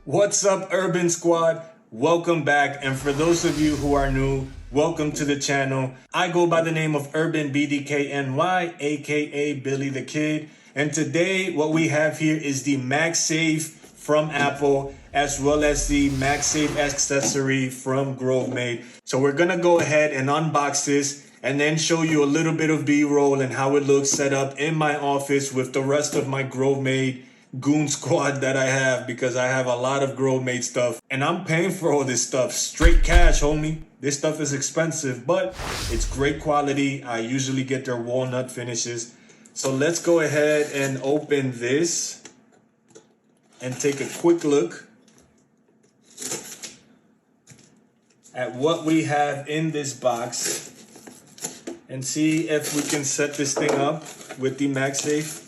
What's up, Urban Squad? Welcome back. And for those of you who are new, welcome to the channel. I go by the name of UrbanBDKNY, aka Billy the Kid. And today what we have here is the Magsafe from Apple, as well as the Magsafe accessory from Grovemade. So we're gonna go ahead and unbox this and then show you a little bit of B-roll and how it looks set up in my office with the rest of my Grovemade goon squad that I have, because I have a lot of Grovemade stuff and I'm paying for all this stuff straight cash, homie. This stuff is expensive, but it's great quality. I usually get their walnut finishes. So let's go ahead and open this and take a quick look at what we have in this box and see if we can set this thing up with the Magsafe.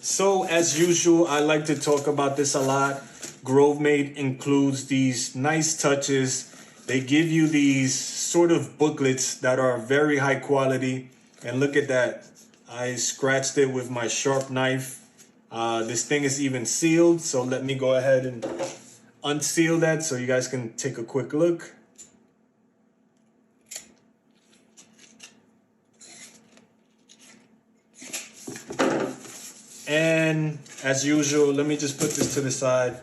So as usual, I like to talk about this a lot. Grovemade includes these nice touches. They give you these sort of booklets that are very high quality. And look at that. I scratched it with my sharp knife. This thing is even sealed. So let me go ahead and unseal that so you guys can take a quick look. And as usual, let me just put this to the side.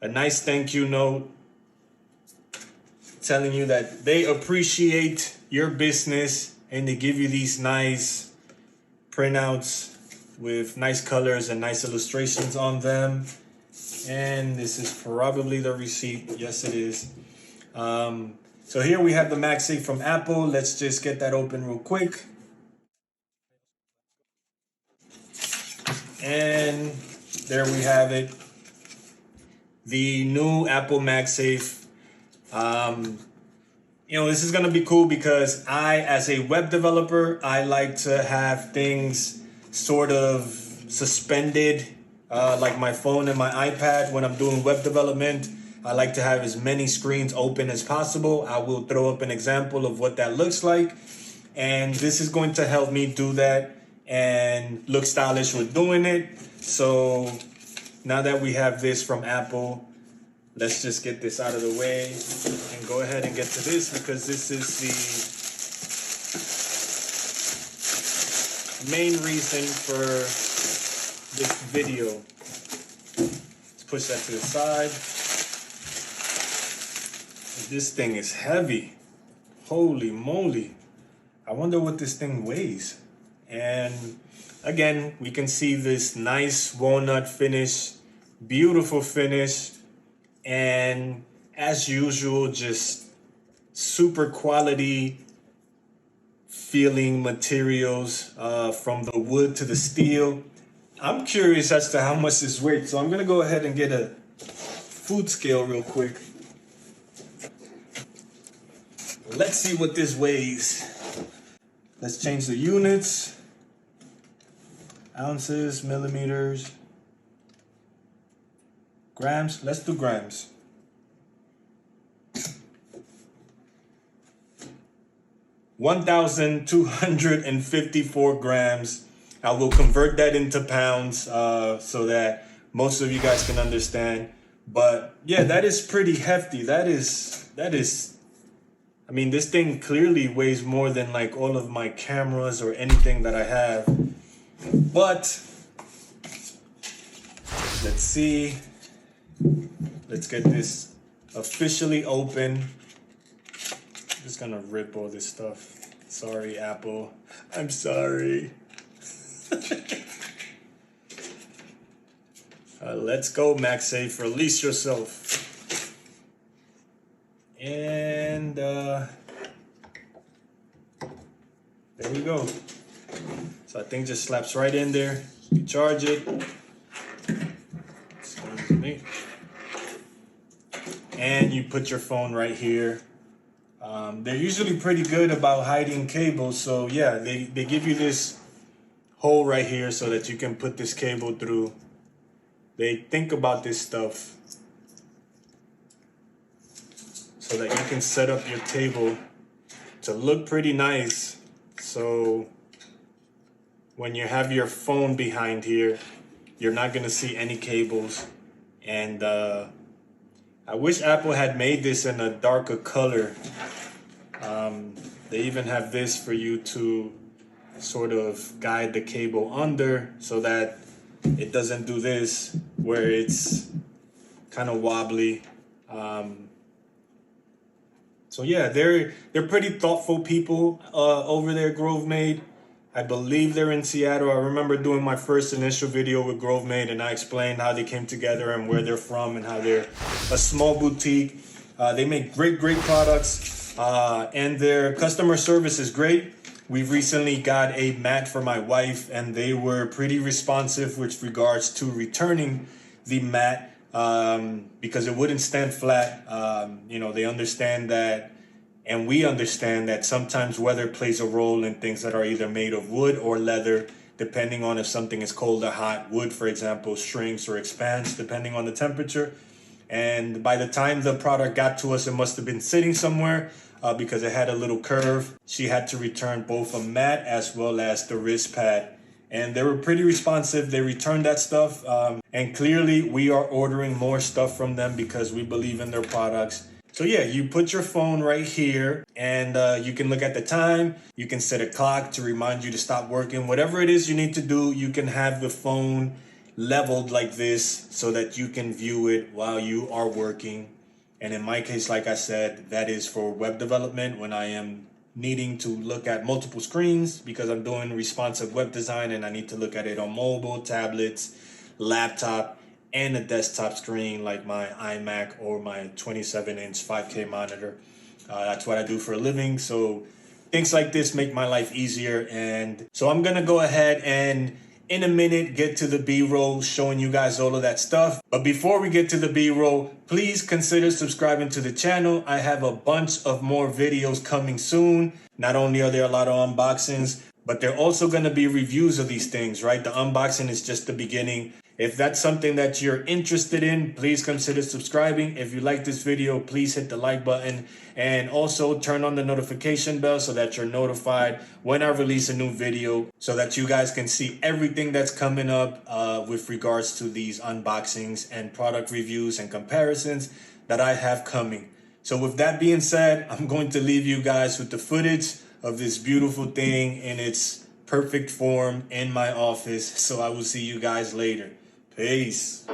A nice thank you note telling you that they appreciate your business and they give you these nice printouts with nice colors and nice illustrations on them. And this is probably the receipt. Yes, it is. So here we have the Magsafe from Apple. Let's just get that open real quick. And there we have it, the new Apple Magsafe. This is gonna be cool because I, as a web developer, I like to have things sort of suspended, like my phone and my iPad. When I'm doing web development, I like to have as many screens open as possible. I will throw up an example of what that looks like. And this is going to help me do that and look stylish with doing it. So now that we have this from Apple, let's just get this out of the way and go ahead and get to this, because this is the main reason for this video. Let's push that to the side. This thing is heavy. Holy moly. I wonder what this thing weighs. And again, we can see this nice walnut finish, beautiful finish, and as usual, just super quality feeling materials, from the wood to the steel. I'm curious as to how much this weighs, so I'm gonna go ahead and get a food scale real quick. Let's see what this weighs. Let's change the units. Ounces, millimeters, grams. Let's do grams. $1,254 grams. I will convert that into pounds so that most of you guys can understand. But yeah, that is pretty hefty. That is. I mean, this thing clearly weighs more than like all of my cameras or anything that I have. But let's see. Let's get this officially open. I'm just gonna rip all this stuff. Sorry, Apple. I'm sorry. Let's go, Magsafe. Release yourself. And there we go. So I think just slaps right in there. You charge it. Excuse me. And you put your phone right here. They're usually pretty good about hiding cables. So yeah, they give you this hole right here so that you can put this cable through. They think about this stuff so that you can set up your table to look pretty nice. So when you have your phone behind here, you're not gonna see any cables, and I wish Apple had made this in a darker color. They even have this for you to sort of guide the cable under so that it doesn't do this where it's kind of wobbly. So yeah, they're pretty thoughtful people over there, Grovemade. I believe they're in Seattle. I remember doing my first initial video with Grovemade, and I explained how they came together and where they're from and how they're a small boutique. They make great products, and their customer service is great. We've recently got a mat for my wife, and they were pretty responsive with regards to returning the mat because it wouldn't stand flat. You know, they understand that, and we understand that sometimes weather plays a role in things that are either made of wood or leather, depending on if something is cold or hot. Wood, for example, shrinks or expands depending on the temperature. And by the time the product got to us, it must have been sitting somewhere because it had a little curve. She had to return both a mat as well as the wrist pad. And they were pretty responsive. They returned that stuff. And clearly we are ordering more stuff from them because we believe in their products. So yeah, you put your phone right here and you can look at the time. You can set a clock to remind you to stop working. Whatever it is you need to do, you can have the phone leveled like this so that you can view it while you are working. And in my case, like I said, that is for web development when I am needing to look at multiple screens because I'm doing responsive web design and I need to look at it on mobile, tablets, laptop, and a desktop screen like my iMac or my 27-inch 5K monitor. That's what I do for a living. So things like this make my life easier. And so I'm gonna go ahead and in a minute get to the B-roll showing you guys all of that stuff. But before we get to the B-roll, please consider subscribing to the channel. I have a bunch of more videos coming soon. Not only are there a lot of unboxings, but they're also going to be reviews of these things, right? The unboxing is just the beginning. If that's something that you're interested in, please consider subscribing. If you like this video, please hit the like button and also turn on the notification bell so that you're notified when I release a new video so that you guys can see everything that's coming up with regards to these unboxings and product reviews and comparisons that I have coming. So with that being said, I'm going to leave you guys with the footage of this beautiful thing in its perfect form in my office. So I will see you guys later. Peace.